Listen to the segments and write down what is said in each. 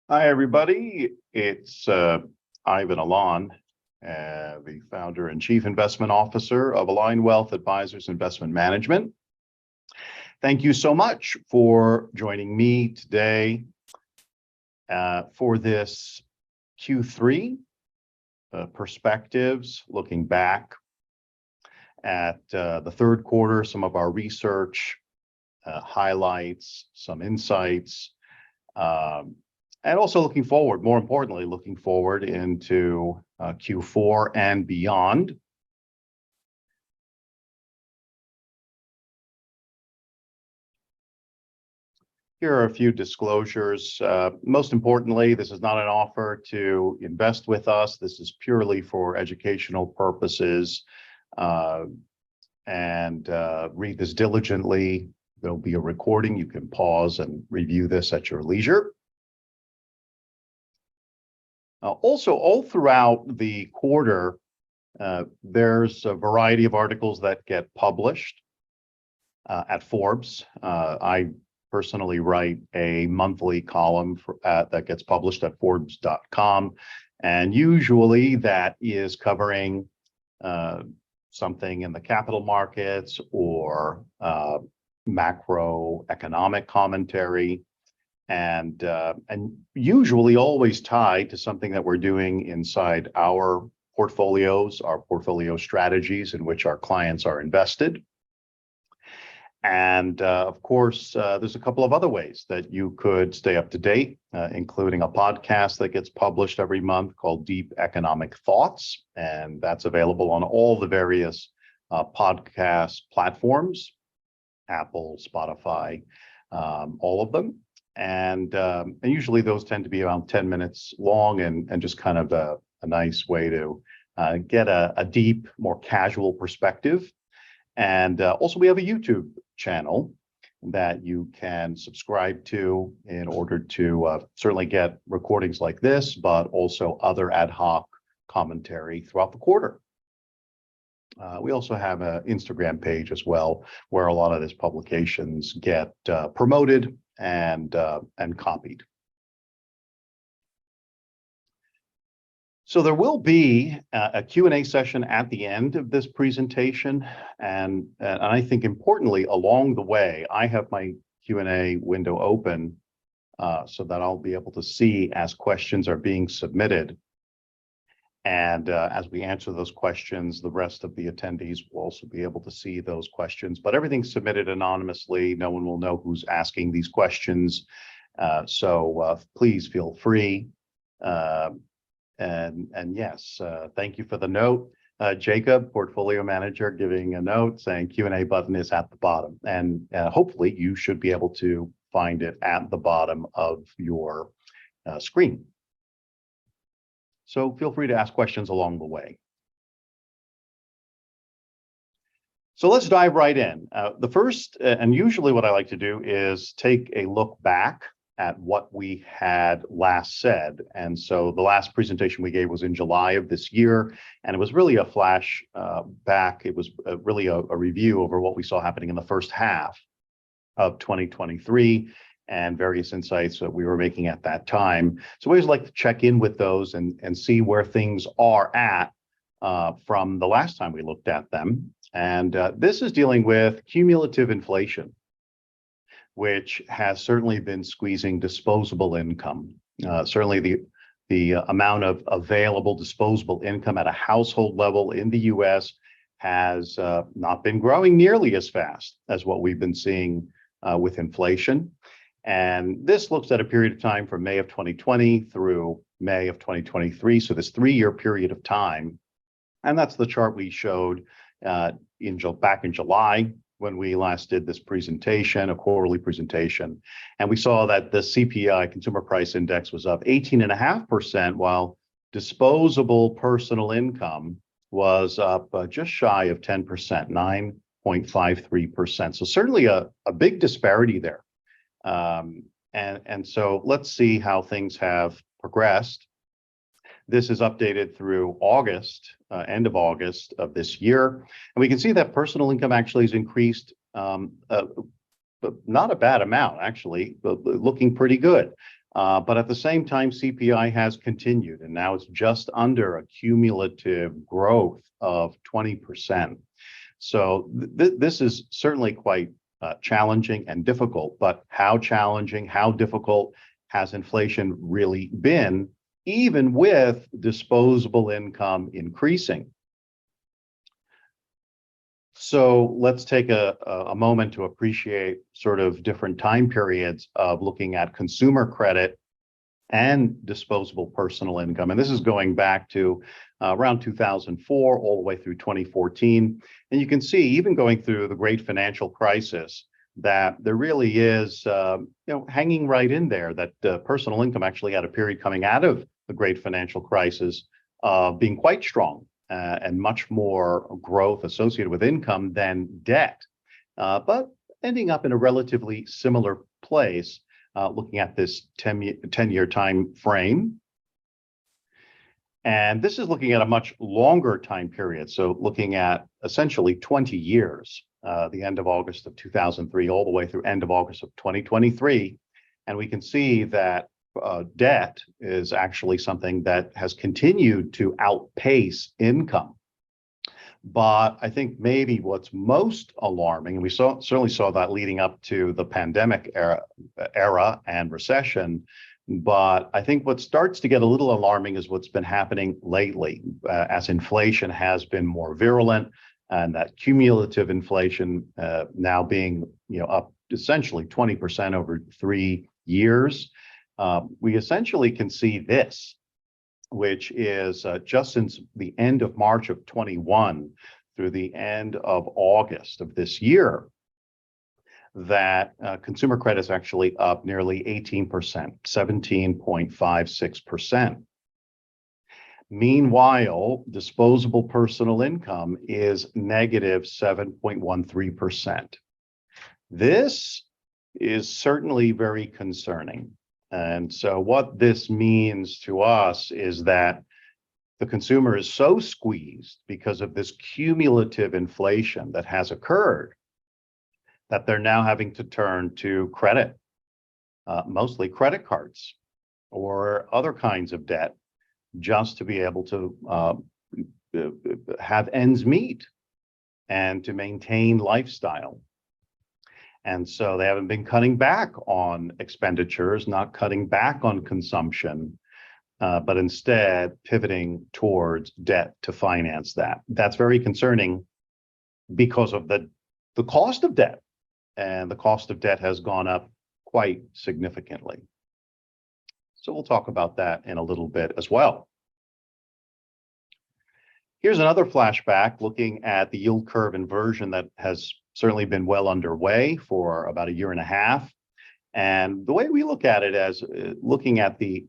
Hi, everybody. It's Ivan Alon, the founder and chief investment officer of Align Wealth Advisors Investment Management. Thank you so much for joining me today for this Q3 perspectives, looking back at the third quarter, some of our research highlights, some insights, and also looking forward, more importantly, looking forward into Q4 and beyond. Here are a few disclosures. Most importantly, this is not an offer to invest with us. This is purely for educational purposes. And read this diligently. There'll be a recording. You can pause and review this at your leisure. Also, all throughout the quarter, there's a variety of articles that get published at Forbes. I personally write a monthly column that gets published at Forbes.com, and usually that is covering something in the capital markets or macroeconomic commentary. And usually always tied to something that we're doing inside our portfolios, our portfolio strategies in which our clients are invested. And of course, there's a couple of other ways that you could stay up to date, including a podcast that gets published every month called Deep Economic Thoughts. And that's available on all the various podcast platforms, Apple, Spotify, all of them. And usually those tend to be around 10 minutes long and just kind of a nice way to get a deep, more casual perspective. And also we have a YouTube channel that you can subscribe to in order to certainly get recordings like this, but also other ad hoc commentary throughout the quarter. We also have an Instagram page as well, where a lot of these publications get promoted and copied. So there will be a Q&A session at the end of this presentation, and I think importantly along the way, I have my Q&A window open so that I'll be able to see as questions are being submitted. And as we answer those questions, the rest of the attendees will also be able to see those questions. But everything's submitted anonymously. No one will know who's asking these questions. So please feel free. And yes, thank you for the note. Jacob, portfolio manager, giving a note saying Q&A button is at the bottom. And hopefully you should be able to find it at the bottom of your screen. So feel free to ask questions along the way. So let's dive right in. The first, and usually what I like to do is take a look back at what we had last said. And so the last presentation we gave was in July of this year, and it was really a flash back. It was really a review over what we saw happening in the first half of 2023. And various insights that we were making at that time. So we always like to check in with those and see where things are at from the last time we looked at them. And this is dealing with cumulative inflation, which has certainly been squeezing disposable income. Certainly the amount of available disposable income at a household level in the US has not been growing nearly as fast as what we've been seeing with inflation. And this looks at a period of time from May of 2020 through May of 2023. So this 3-year period of time. And that's the chart we showed back in July when we last did this presentation, a quarterly presentation. And we saw that the CPI, Consumer Price Index, was up 18.5%, while disposable personal income was up just shy of 10%, 9.53%. So certainly a big disparity there. And so let's see how things have progressed. This is updated through August, end of August of this year. And we can see that personal income actually has increased, but not a bad amount, actually, but looking pretty good. But at the same time, CPI has continued, and now it's just under a cumulative growth of 20%. So this is certainly quite challenging and difficult, but how challenging, how difficult has inflation really been, even with disposable income increasing? So let's take a moment to appreciate sort of different time periods of looking at consumer credit and disposable personal income. And this is going back to around 2004 all the way through 2014. And you can see, even going through the great financial crisis, that there really is, hanging right in there, that personal income actually had a period coming out of the great financial crisis being quite strong and much more growth associated with income than debt, but ending up in a relatively similar place, looking at this 10-year time frame. And this is looking at a much longer time period. So looking at essentially 20 years, the end of August of 2003, all the way through end of August of 2023. And we can see that debt is actually something that has continued to outpace income. But I think maybe what's most alarming, and we certainly saw that leading up to the pandemic era and recession, but I think what starts to get a little alarming is what's been happening lately, as inflation has been more virulent, and that cumulative inflation now being up essentially 20% over 3 years. We essentially can see this, which is just since the end of March of 21 through the end of August of this year, that consumer credit is actually up nearly 18%, 17.56%. Meanwhile, disposable personal income is negative 7.13%. This is certainly very concerning. And so what this means to us is that the consumer is so squeezed because of this cumulative inflation that has occurred that they're now having to turn to credit, mostly credit cards or other kinds of debt, just to be able to have ends meet and to maintain lifestyle. And so they haven't been cutting back on expenditures, not cutting back on consumption, but instead pivoting towards debt to finance that. That's very concerning because of the cost of debt. And the cost of debt has gone up quite significantly. So we'll talk about that in a little bit as well. Here's another flashback looking at the yield curve inversion that has certainly been well underway for about a year and a half. And the way we look at it as looking at the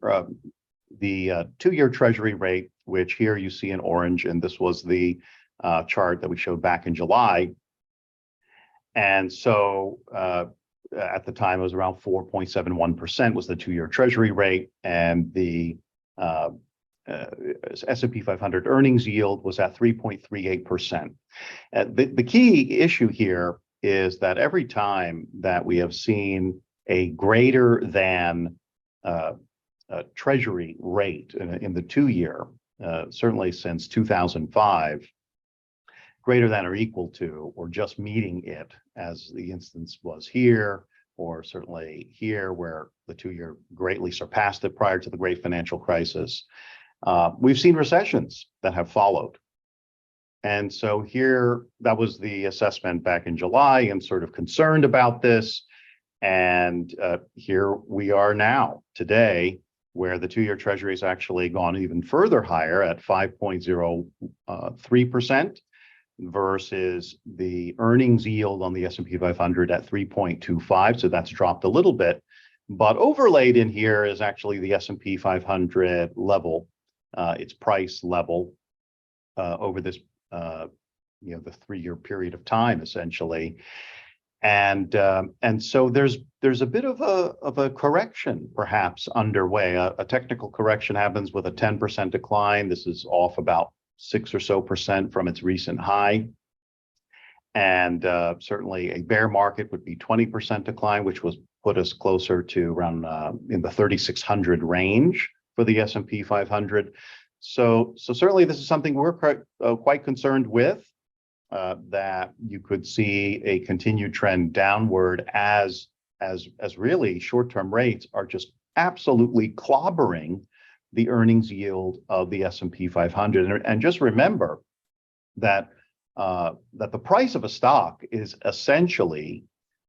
2-year Treasury rate, which here you see in orange, and this was the chart that we showed back in July. And so at the time, it was around 4.71% was the 2-year Treasury rate, and the S&P 500 earnings yield was at 3.38%. The key issue here is that every time that we have seen a greater than Treasury rate in the 2-year, certainly since 2005, greater than or equal to, or just meeting it, as the instance was here, or certainly here where the 2-year greatly surpassed it prior to the great financial crisis. We've seen recessions that have followed. And so here, that was the assessment back in July, and sort of concerned about this. And here we are now, today, where the 2-year Treasury has actually gone even further higher at 5.03%, versus the earnings yield on the S&P 500 at 3.25. So that's dropped a little bit. But overlaid in here is actually the S&P 500 level, its price level over this, the 3-year period of time, essentially. And so there's a bit of a correction perhaps underway. A technical correction happens with a 10% decline. This is off about 6% or so from its recent high. And certainly a bear market would be 20% decline, which was put us closer to around in the 3,600 range for the S&P 500. So certainly this is something we're quite concerned with, that you could see a continued trend downward as really short-term rates are just absolutely clobbering the earnings yield of the S&P 500. And just remember that that the price of a stock is essentially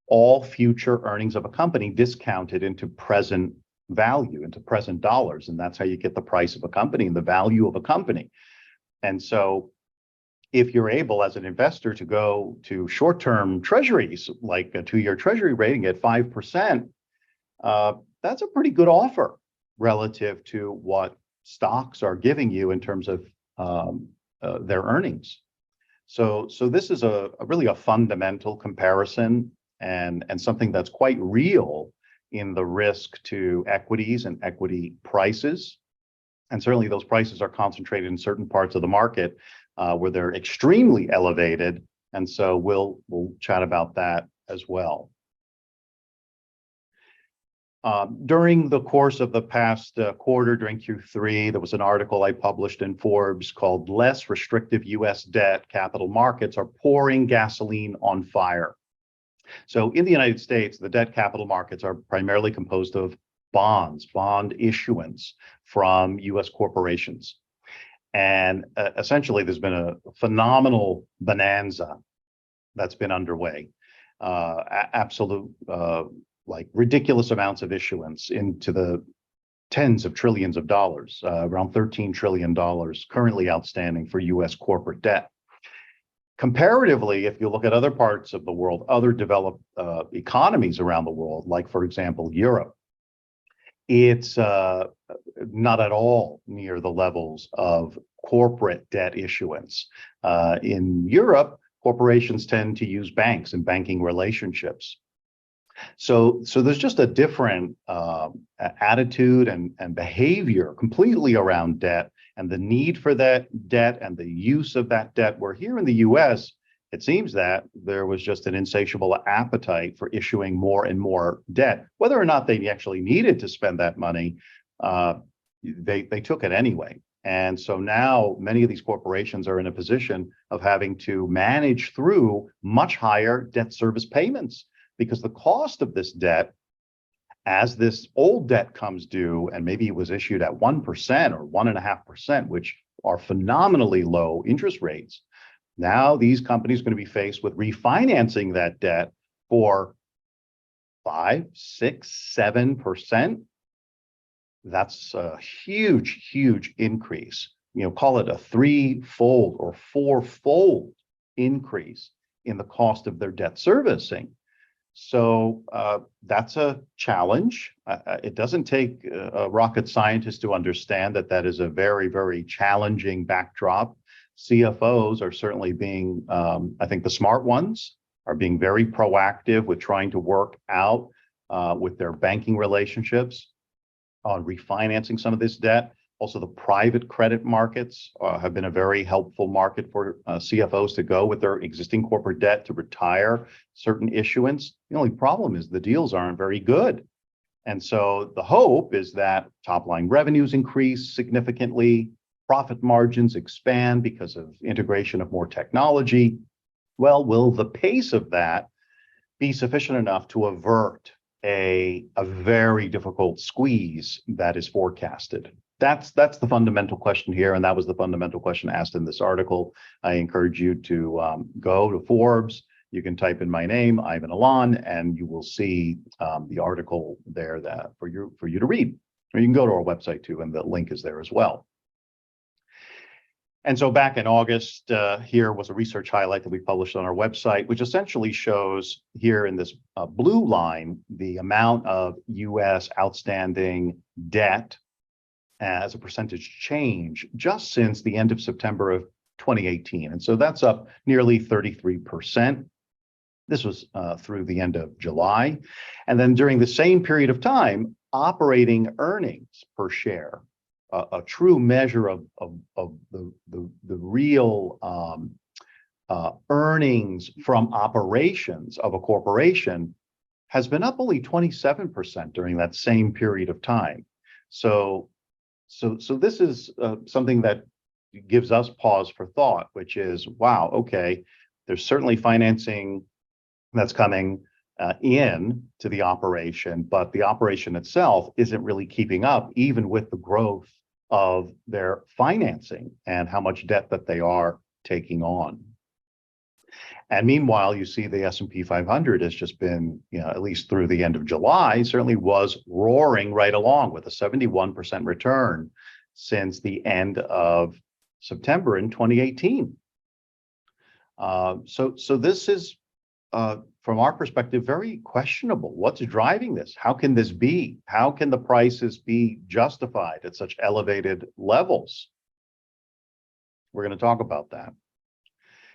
all future earnings of a company discounted into present value, into present dollars. And that's how you get the price of a company and the value of a company. And so if you're able as an investor to go to short-term treasuries, like a 2-year treasury rating at 5%, that's a pretty good offer relative to what stocks are giving you in terms of their earnings. So this is really a fundamental comparison and something that's quite real in the risk to equities and equity prices. And certainly those prices are concentrated in certain parts of the market where they're extremely elevated. And so we'll chat about that as well. During the course of the past quarter, during Q3, there was an article I published in Forbes called "Less Restrictive U.S. Debt Capital Markets Are Pouring Gasoline on Fire." So in the United States, the debt capital markets are primarily composed of bonds, bond issuance from U.S. corporations. And essentially, there's been a phenomenal bonanza that's been underway. Absolute like ridiculous amounts of issuance into the tens of trillions of dollars, around $13 trillion currently outstanding for U.S. corporate debt. Comparatively, if you look at other parts of the world, other developed economies around the world, like, for example, Europe, it's not at all near the levels of corporate debt issuance. In Europe, corporations tend to use banks and banking relationships. So there's just a different attitude and behavior completely around debt and the need for that debt and the use of that debt. Where here in the US, it seems that there was just an insatiable appetite for issuing more and more debt. Whether or not they actually needed to spend that money, they took it anyway. And so now many of these corporations are in a position of having to manage through much higher debt service payments, because the cost of this debt, as this old debt comes due, and maybe it was issued at 1% or 1.5%, which are phenomenally low interest rates, now these companies are going to be faced with refinancing that debt for 5, 6, 7%. That's a huge, huge increase. You know, call it a 3-fold or 4-fold increase in the cost of their debt servicing. So that's a challenge. It doesn't take a rocket scientist to understand that that is a very, very challenging backdrop. CFOs are certainly being, I think the smart ones are being very proactive with trying to work out with their banking relationships on refinancing some of this debt. Also, the private credit markets have been a very helpful market for CFOs to go with their existing corporate debt to retire certain issuance. The only problem is the deals aren't very good. And so the hope is that top line revenues increase significantly, profit margins expand because of integration of more technology. Well, will the pace of that be sufficient enough to avert a very difficult squeeze that is forecasted? That's the fundamental question here, and that was the fundamental question asked in this article. I encourage you to go to Forbes. You can type in my name, Ivan Alon, and you will see the article there that for you to read. Or you can go to our website too, and the link is there as well. And so back in August, here was a research highlight that we published on our website, which essentially shows here in this blue line the amount of U.S. outstanding debt as a percentage change just since the end of September of 2018. And so that's up nearly 33%. This was through the end of July. And then during the same period of time, operating earnings per share, a true measure of the real earnings from operations of a corporation has been up only 27% during that same period of time. So this is something that gives us pause for thought, which is, wow, okay, there's certainly financing that's coming in to the operation, but the operation itself isn't really keeping up, even with the growth of their financing and how much debt that they are taking on. And meanwhile, you see the S&P 500 has just been, at least through the end of July, certainly was roaring right along with a 71% return since the end of September in 2018. So this is, from our perspective, very questionable. What's driving this? How can this be? How can the prices be justified at such elevated levels? We're going to talk about that.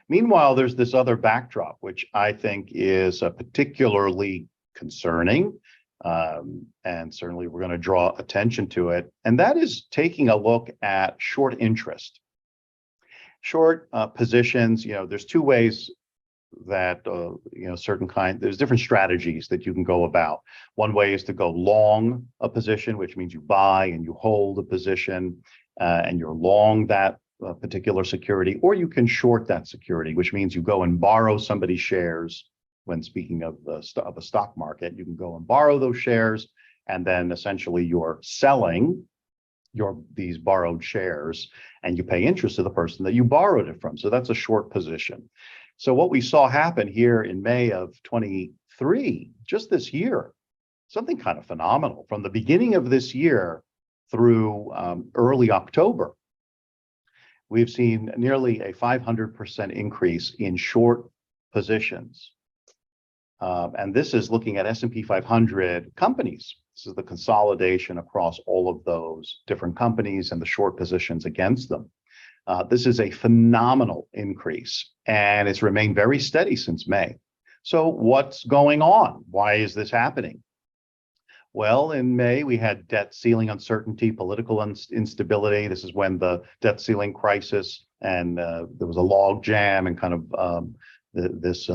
Meanwhile, there's this other backdrop, which I think is particularly concerning, and certainly we're going to draw attention to it, and that is taking a look at short interest. Short positions, there's two ways that, there's different strategies that you can go about. One way is to go long a position, which means you buy and you hold a position, and you're long that particular security, or you can short that security, which means you go and borrow somebody's shares. When speaking of the stock market, you can go and borrow those shares, and then essentially you're selling these borrowed shares, and you pay interest to the person that you borrowed it from. So that's a short position. So what we saw happen here in May of 23, just this year, something kind of phenomenal. From the beginning of this year through early October, we've seen nearly a 500% increase in short positions. And this is looking at S&P 500 companies. This is the consolidation across all of those different companies and the short positions against them. This is a phenomenal increase, and it's remained very steady since May. So what's going on? Why is this happening? Well, in May, we had debt ceiling uncertainty, political instability. This is when the debt ceiling crisis, and there was a log jam and kind of this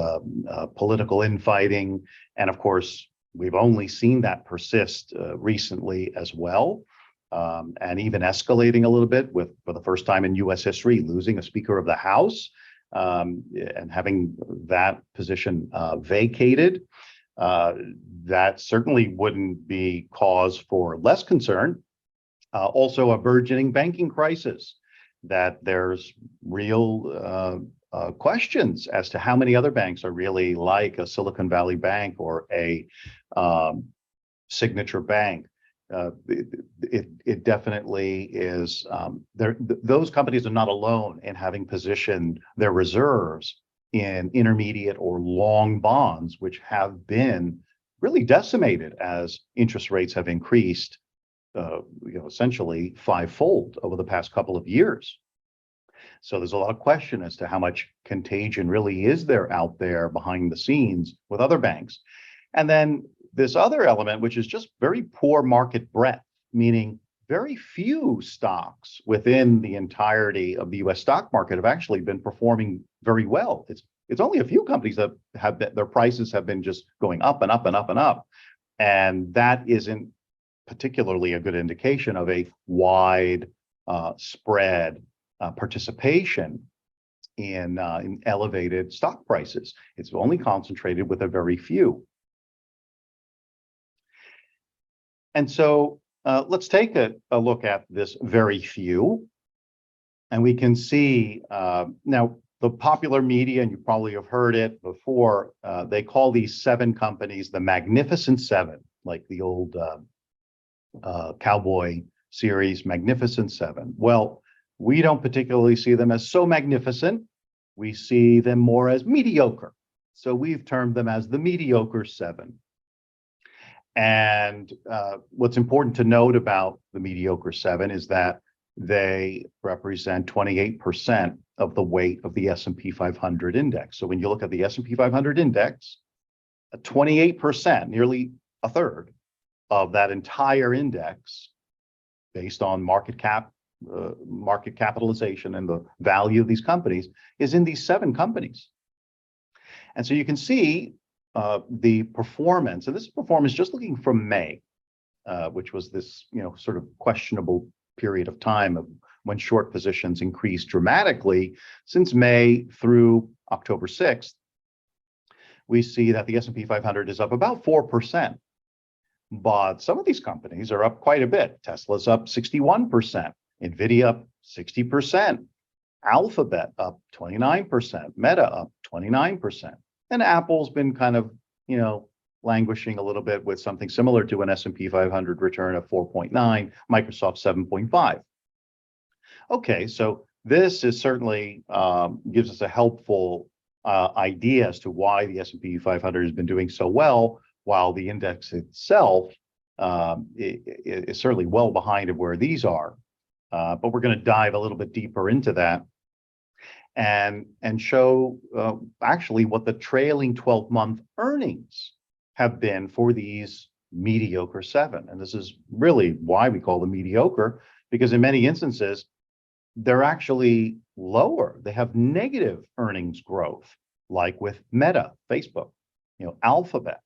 political infighting. And of course, we've only seen that persist recently as well, and even escalating a little bit with, for the first time in U.S. history, losing a Speaker of the House and having that position vacated. That certainly wouldn't be cause for less concern. Also, a burgeoning banking crisis, that there's real questions as to how many other banks are really like a Silicon Valley Bank or a Signature Bank. It definitely is. Those companies are not alone in having positioned their reserves in intermediate or long bonds, which have been really decimated as interest rates have increased, essentially fivefold over the past couple of years. So there's a lot of question as to how much contagion really is there out there behind the scenes with other banks. And then this other element, which is just very poor market breadth, meaning very few stocks within the entirety of the U.S. stock market have actually been performing very well. It's only a few companies that have been, their prices have been just going up and up and up and up. And that isn't particularly a good indication of a wide spread participation in elevated stock prices. It's only concentrated with a very few. And so let's take a look at this very few. And we can see now the popular media, and you probably have heard it before, they call these 7 companies the Magnificent Seven, like the old cowboy series, Magnificent Seven. Well, we don't particularly see them as so magnificent. We see them more as mediocre. So we've termed them as the Mediocre Seven. And what's important to note about the Mediocre Seven is that they represent 28% of the weight of the S&P 500 index. So when you look at the S&P 500 index, 28%, nearly a third of that entire index, based on market cap market capitalization and the value of these companies is in these 7 companies. And so you can see the performance, and this is performance just looking from May, which was this, sort of questionable period of time of when short positions increased dramatically. Since May through October 6th, we see that the S&P 500 is up about 4%. But some of these companies are up quite a bit. Tesla's up 61%, Nvidia up 60%, Alphabet up 29%, Meta up 29%. And Apple's been kind of, languishing a little bit with something similar to an S&P 500 return of 4.9, Microsoft 7.5. Okay, so this is certainly gives us a helpful idea as to why the S&P 500 has been doing so well, while the index itself is certainly well behind of where these are. But we're going to dive a little bit deeper into that and show actually what the trailing 12-month earnings have been for these mediocre 7. And this is really why we call them mediocre, because in many instances, they're actually lower. They have negative earnings growth, like with Meta, Facebook, Alphabet,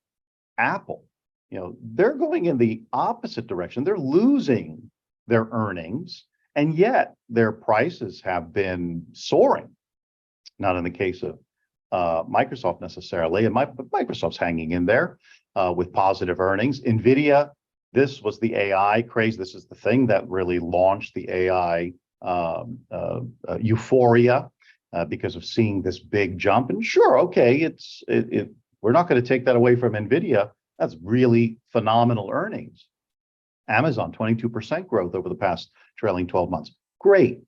Apple. They're going in the opposite direction. They're losing their earnings, and yet their prices have been soaring. Not in the case of Microsoft necessarily, and Microsoft's hanging in there with positive earnings. Nvidia, this was the AI craze. This is the thing that really launched the AI euphoria because of seeing this big jump. And sure, okay, we're not going to take that away from Nvidia. That's really phenomenal earnings. Amazon, 22% growth over the past trailing 12 months. Great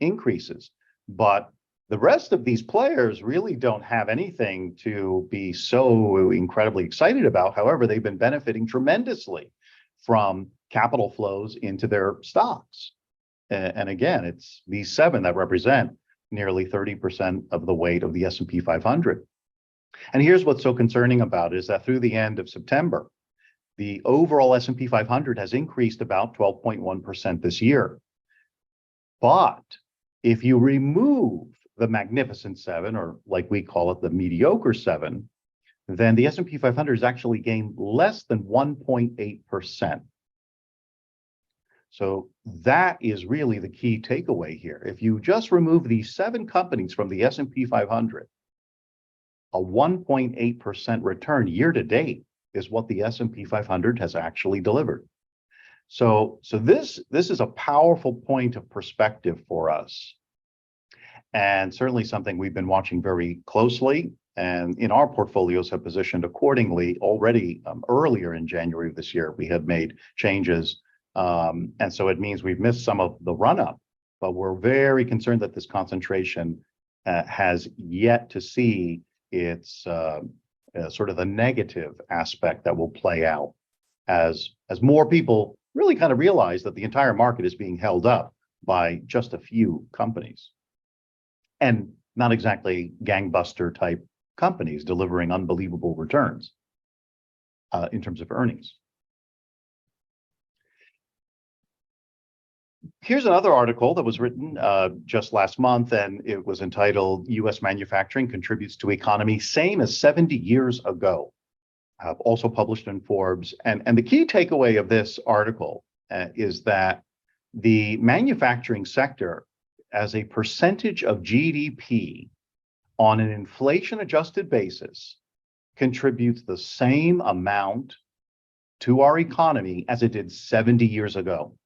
increases. But the rest of these players really don't have anything to be so incredibly excited about. However, they've been benefiting tremendously from capital flows into their stocks. And again, it's these 7 that represent nearly 30% of the weight of the S&P 500. And here's what's so concerning about it is that through the end of September, the overall S&P 500 has increased about 12.1% this year. But if you remove the Magnificent 7, or like we call it, the mediocre 7, then the S&P 500 has actually gained less than 1.8%. So that is really the key takeaway here. If you just remove these 7 companies from the S&P 500, a 1.8% return year to date is what the S&P 500 has actually delivered. So this is a powerful point of perspective for us, and certainly something we've been watching very closely, and in our portfolios have positioned accordingly already. Earlier in January of this year, we had made changes. And so it means we've missed some of the run-up, but we're very concerned that this concentration has yet to see its sort of the negative aspect that will play out as more people really kind of realize that the entire market is being held up by just a few companies, and not exactly gangbuster type companies delivering unbelievable returns in terms of earnings. Here's another article that was written just last month, and it was entitled "U.S. Manufacturing Contributes to Economy Same as 70 Years Ago," also published in Forbes. And the key takeaway of this article is that the manufacturing sector, as a percentage of GDP on an inflation-adjusted basis, contributes the same amount to our economy as it did 70 years ago.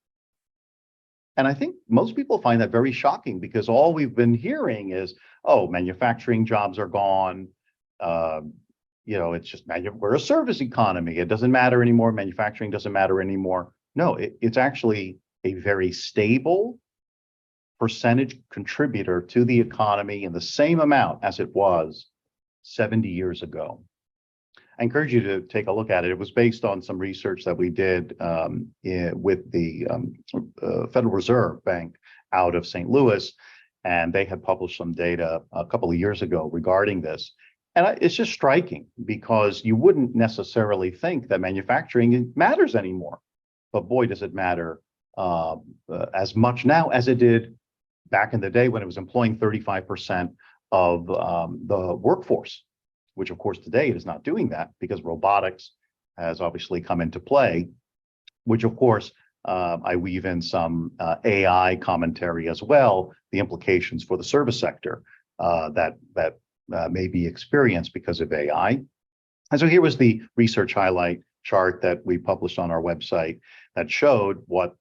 And I think most people find that very shocking, because all we've been hearing is, oh, manufacturing jobs are gone. It's just we're a service economy. It doesn't matter anymore. Manufacturing doesn't matter anymore. No, it's actually a very stable percentage contributor to the economy in the same amount as it was 70 years ago. I encourage you to take a look at it. It was based on some research that we did with the Federal Reserve Bank out of St. Louis, and they had published some data a couple of years ago regarding this. And it's just striking, because you wouldn't necessarily think that manufacturing matters anymore, but boy, does it matter as much now as it did back in the day when it was employing 35% of the workforce, which of course today it is not doing that because robotics has obviously come into play, which of course I weave in some AI commentary as well, the implications for the service sector that may be experienced because of AI. And so here was the research highlight chart that we published on our website that showed what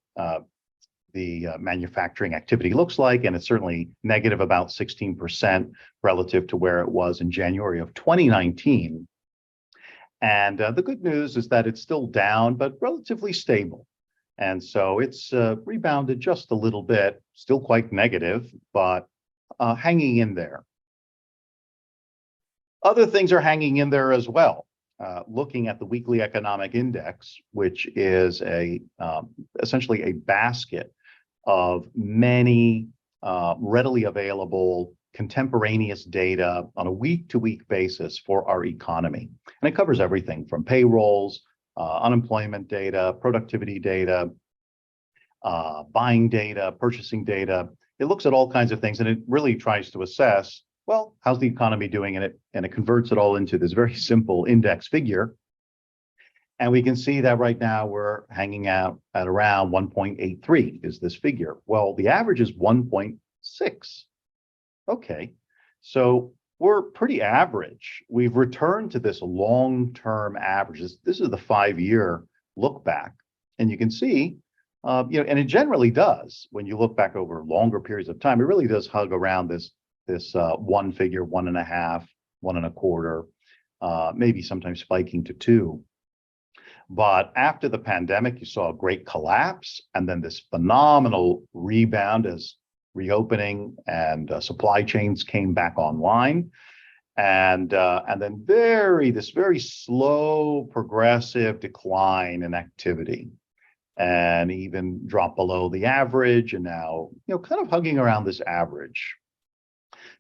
the manufacturing activity looks like, and it's certainly negative about 16% relative to where it was in January of 2019. And the good news is that it's still down, but relatively stable. And so it's rebounded just a little bit, still quite negative, but hanging in there. Other things are hanging in there as well. Looking at the weekly economic index, which is essentially a basket of many readily available contemporaneous data on a week-to-week basis for our economy. And it covers everything from payrolls, unemployment data, productivity data, buying data, purchasing data. It looks at all kinds of things, and it really tries to assess, well, how's the economy doing in it? And it converts it all into this very simple index figure. And we can see that right now we're hanging out at around 1.83 is this figure. Well, the average is 1.6. Okay, so we're pretty average. We've returned to this long-term average. This is the 5-year look back. And you can see, and it generally does, when you look back over longer periods of time, it really does hug around this one figure, 1.5, 1.25, maybe sometimes spiking to 2. But after the pandemic, you saw a great collapse and then this phenomenal rebound as reopening and supply chains came back online. And then this very slow progressive decline in activity and even dropped below the average and now, kind of hugging around this average.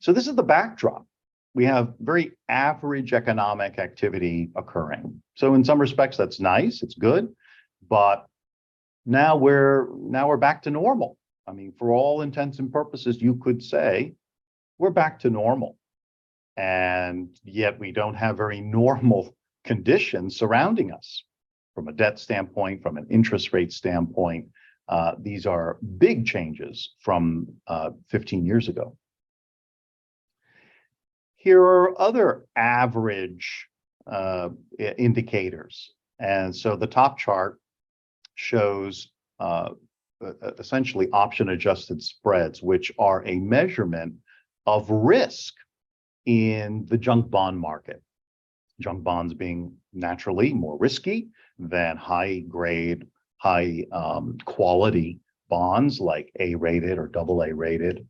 So this is the backdrop. We have very average economic activity occurring. So in some respects, that's nice, it's good, but now we're back to normal. I mean, for all intents and purposes, you could say we're back to normal. And yet we don't have very normal conditions surrounding us from a debt standpoint, from an interest rate standpoint. These are big changes from 15 years ago. Here are other average indicators. And so the top chart shows essentially option-adjusted spreads, which are a measurement of risk in the junk bond market. Junk bonds being naturally more risky than high-grade, high-quality bonds like A-rated or AA rated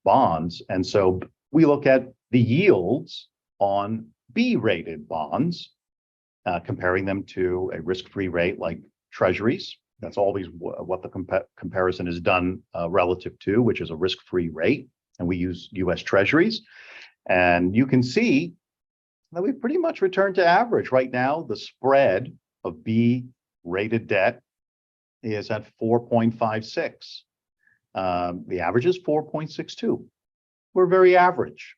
bonds. And so we look at the yields on B-rated bonds, comparing them to a risk-free rate like treasuries. That's always what the comparison is done relative to, which is a risk-free rate. And we use US treasuries. And you can see that we've pretty much returned to average. Right now, the spread of B-rated debt is at 4.56. The average is 4.62. We're very average.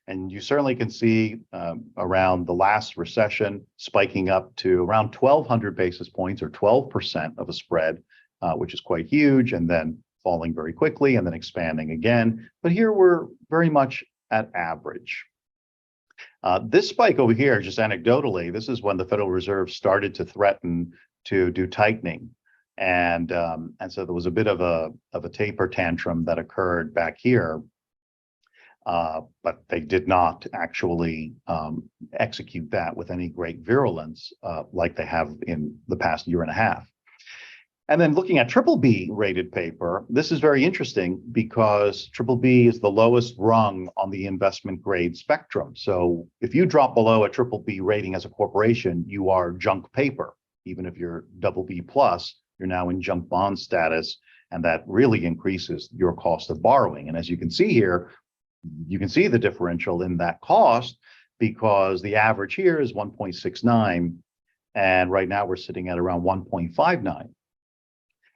And you certainly can see around the last recession spiking up to around 1,200 basis points or 12% of a spread, which is quite huge, and then falling very quickly and then expanding again. But here we're very much at average. This spike over here, just anecdotally, this is when the Federal Reserve started to threaten to do tightening. And so there was a bit of a taper tantrum that occurred back here. But they did not actually execute that with any great virulence like they have in the past year and a half. And then looking at BBB rated paper, this is very interesting because BBB is the lowest rung on the investment grade spectrum. So if you drop below a BBB rating as a corporation, you are junk paper. Even if you're BB plus, you're now in junk bond status, and that really increases your cost of borrowing. And as you can see here, you can see the differential in that cost because the average here is 1.69, and right now we're sitting at around 1.59.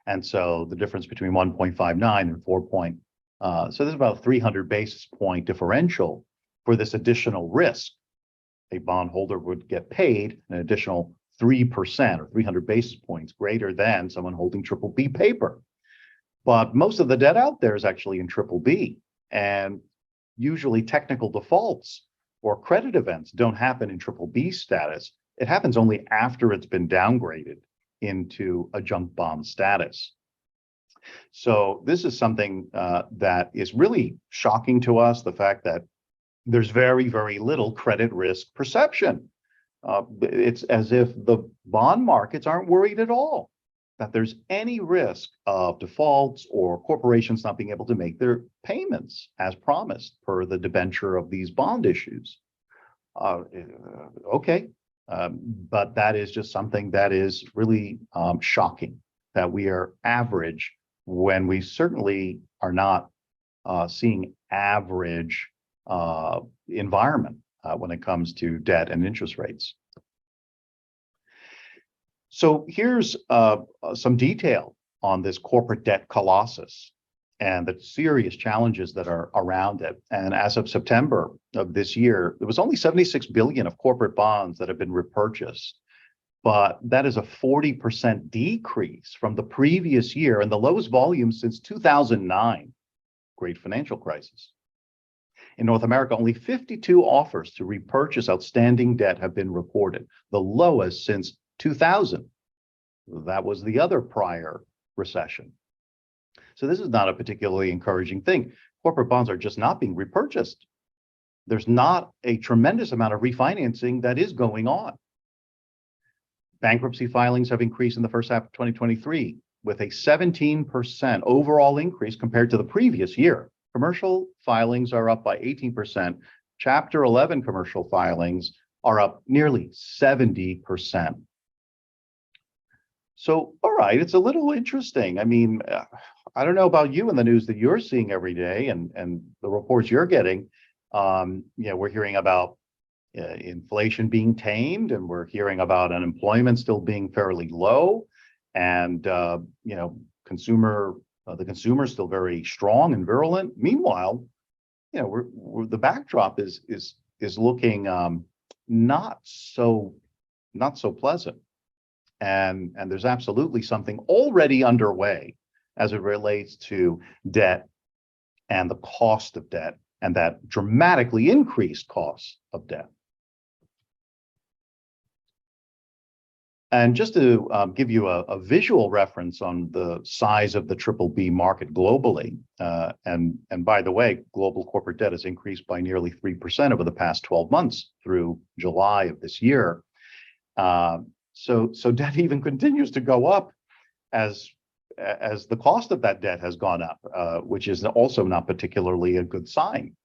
And so the difference between 1.59 and 4 point, so there's about 300 basis point differential for this additional risk. A bondholder would get paid an additional 3% or 300 basis points greater than someone holding triple B paper. But most of the debt out there is actually in triple B. And usually technical defaults or credit events don't happen in triple B status. It happens only after it's been downgraded into a junk bond status. So this is something that is really shocking to us, the fact that there's very, very little credit risk perception. It's as if the bond markets aren't worried at all that there's any risk of defaults or corporations not being able to make their payments as promised per the debenture of these bond issues. Okay, but that is just something that is really shocking, that we are average when we certainly are not seeing average environment when it comes to debt and interest rates. So here's some detail on this corporate debt colossus and the serious challenges that are around it. And as of September of this year, there was only 76 billion of corporate bonds that have been repurchased. But that is a 40% decrease from the previous year and the lowest volume since 2009, great financial crisis. In North America, only 52 offers to repurchase outstanding debt have been reported, the lowest since 2000. That was the other prior recession. So this is not a particularly encouraging thing. Corporate bonds are just not being repurchased. There's not a tremendous amount of refinancing that is going on. Bankruptcy filings have increased in the first half of 2023 with a 17% overall increase compared to the previous year. Commercial filings are up by 18%. Chapter 11 commercial filings are up nearly 70%. So, all right, it's a little interesting. I mean, I don't know about you and the news that you're seeing every day and the reports you're getting. We're hearing about inflation being tamed, and we're hearing about unemployment still being fairly low, and the consumer is still very strong and virulent. Meanwhile, the backdrop is looking not so pleasant, and there's absolutely something already underway as it relates to debt and the cost of debt and that dramatically increased cost of debt. And just to give you a visual reference on the size of the triple B market globally, and by the way, global corporate debt has increased by nearly 3% over the past 12 months through July of this year. So debt even continues to go up as the cost of that debt has gone up, which is also not particularly a good sign.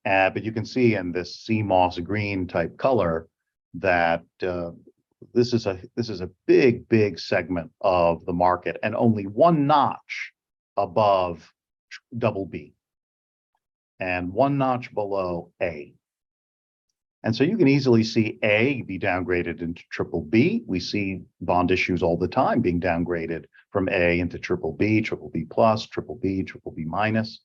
But you can see in this sea moss green type color that this is a big segment of the market and only one notch above double B and one notch below A. And so you can easily see A be downgraded into triple B. We see bond issues all the time being downgraded from A into triple B plus, triple B minus.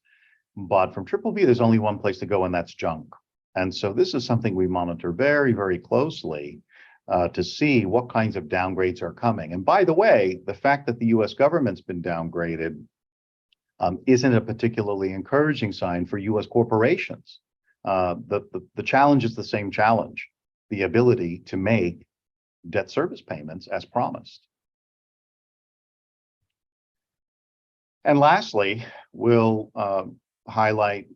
But from triple B, there's only one place to go, and that's junk. And so this is something we monitor very, very closely to see what kinds of downgrades are coming. And by the way, the fact that the US government's been downgraded isn't a particularly encouraging sign for US corporations. The challenge is the same challenge, the ability to make debt service payments as promised. And lastly, we'll highlight,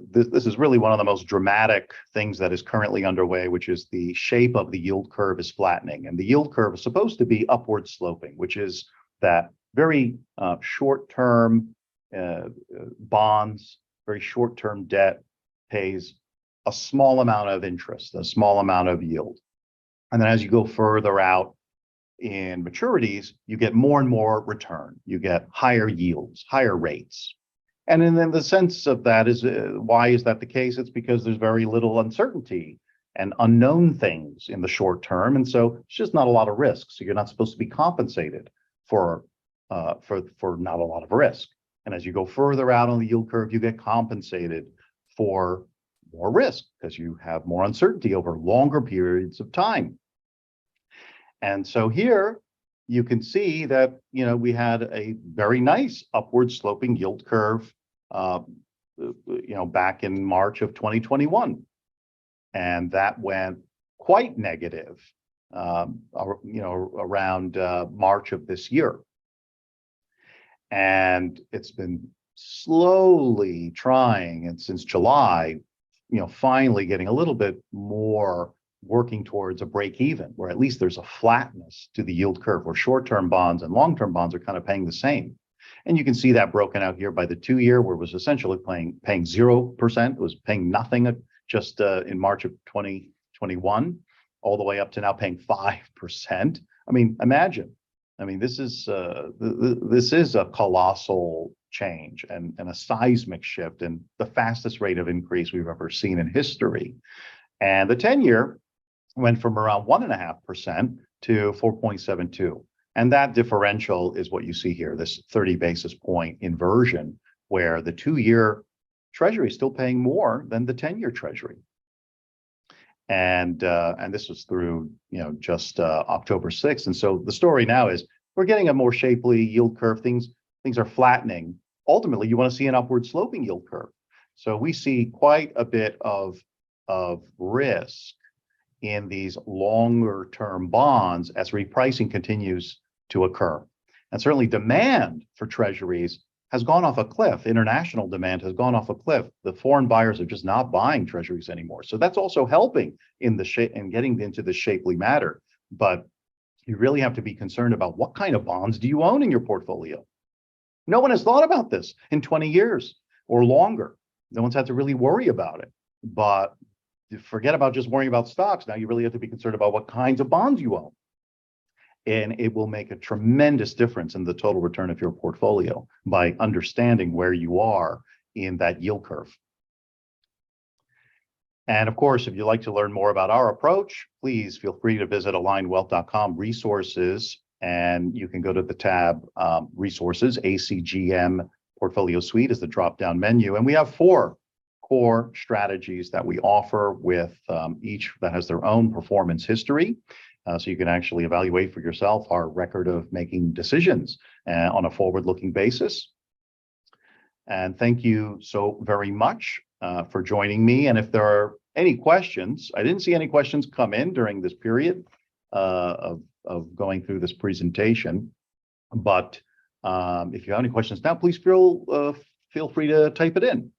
this is really one of the most dramatic things that is currently underway, which is the shape of the yield curve is flattening. And the yield curve is supposed to be upward sloping, which is that very short-term bonds, very short-term debt pays a small amount of interest, a small amount of yield. And then as you go further out in maturities, you get more and more return. You get higher yields, higher rates. And then the sense of that is, why is that the case? It's because there's very little uncertainty and unknown things in the short term. And so it's just not a lot of risk. So you're not supposed to be compensated for for not a lot of risk. And as you go further out on the yield curve, you get compensated for more risk because you have more uncertainty over longer periods of time. And so here you can see that, we had a very nice upward sloping yield curve, back in March of 2021. And that went quite negative, around March of this year. And it's been slowly trying, and since July, finally getting a little bit more working towards a break even, where at least there's a flatness to the yield curve, where short-term bonds and long-term bonds are kind of paying the same. And you can see that broken out here by the 2-year, where it was essentially paying 0%. It was paying nothing just in March of 2021, all the way up to now paying 5%. I mean, imagine. I mean, this is a colossal change and a seismic shift, and the fastest rate of increase we've ever seen in history. And the 10-year went from around 1.5% to 4.72. And that differential is what you see here, this 30 basis point inversion, where the 2-year Treasury is still paying more than the 10-year Treasury. And this was through, just October 6th. And so the story now is we're getting a more shapely yield curve. Things are flattening. Ultimately, you want to see an upward sloping yield curve. So we see quite a bit of risk in these longer term bonds as repricing continues to occur. And certainly demand for treasuries has gone off a cliff. International demand has gone off a cliff. The foreign buyers are just not buying treasuries anymore. So that's also helping in getting into the shapely matter. But you really have to be concerned about what kind of bonds do you own in your portfolio. No one has thought about this in 20 years or longer. No one's had to really worry about it. But forget about just worrying about stocks. Now you really have to be concerned about what kinds of bonds you own. And it will make a tremendous difference in the total return of your portfolio by understanding where you are in that yield curve. And of course, if you'd like to learn more about our approach, please feel free to visit alignwealth.com resources, and you can go to the tab resources. ACGM Portfolio Suite is the drop-down menu. And we have 4 core strategies that we offer, with each that has their own performance history. So you can actually evaluate for yourself our record of making decisions on a forward-looking basis. And thank you so very much for joining me. And if there are any questions, I didn't see any questions come in during this period of going through this presentation. But if you have any questions now, please feel free to type it in.